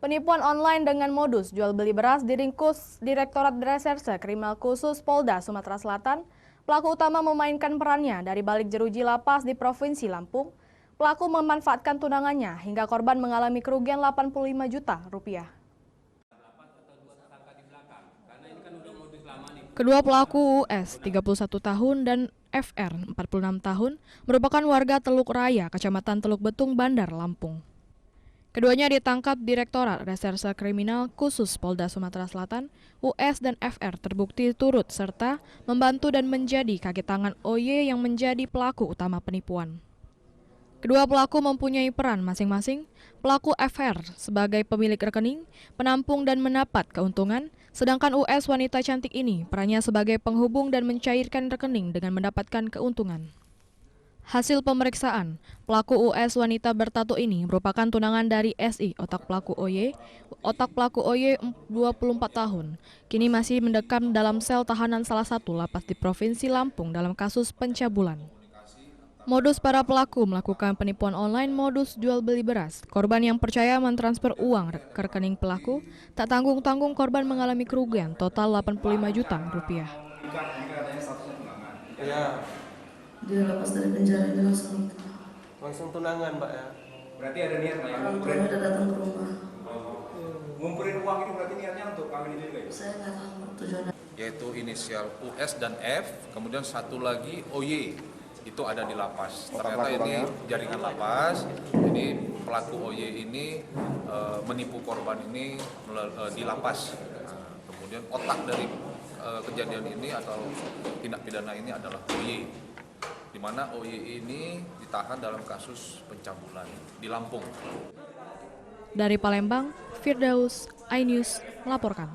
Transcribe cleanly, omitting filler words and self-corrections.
Penipuan online dengan modus jual beli beras diringkus Direktorat Reserse Kriminal Khusus Polda Sumatera Selatan. Pelaku utama memainkan perannya dari balik jeruji lapas di Provinsi Lampung. Pelaku memanfaatkan tunangannya hingga korban mengalami kerugian 85 juta rupiah. Kedua pelaku US 31 tahun dan FR 46 tahun merupakan warga Teluk Raya, Kecamatan Teluk Betung, Bandar, Lampung. Keduanya ditangkap Direktorat Reserse Kriminal Khusus Polda Sumatera Selatan. US dan FR terbukti turut serta membantu dan menjadi kaki tangan OY yang menjadi pelaku utama penipuan. Kedua pelaku mempunyai peran masing-masing. Pelaku FR sebagai pemilik rekening, penampung dan mendapat keuntungan, sedangkan US wanita cantik ini perannya sebagai penghubung dan mencairkan rekening dengan mendapatkan keuntungan. Hasil pemeriksaan, pelaku US wanita bertato ini merupakan tunangan dari SI, otak pelaku OY. Otak pelaku OY 24 tahun, kini masih mendekam dalam sel tahanan salah satu lapas di Provinsi Lampung dalam kasus pencabulan. Modus para pelaku melakukan penipuan online modus jual beli beras. Korban yang percaya mentransfer uang ke rekening pelaku, tak tanggung-tanggung korban mengalami kerugian total 85 juta rupiah. Dia lepas dari penjara dia langsung tunangan, Mbak ya. Berarti ada niat, Mbak ya? Orang tuanya udah datang ke rumah. Ngumpulin uang itu berarti niatnya untuk kawin itu juga ya? Saya nggak tahu tujuannya. Yaitu inisial US dan F, kemudian satu lagi OY, itu ada di lapas. Ternyata ini jaringan lapas. Ini pelaku OY ini menipu korban ini di lapas. Kemudian otak dari kejadian ini atau tindak pidana ini adalah OY, di mana OY ini ditahan dalam kasus pencabulan di Lampung. Dari Palembang, Firdaus, iNews melaporkan.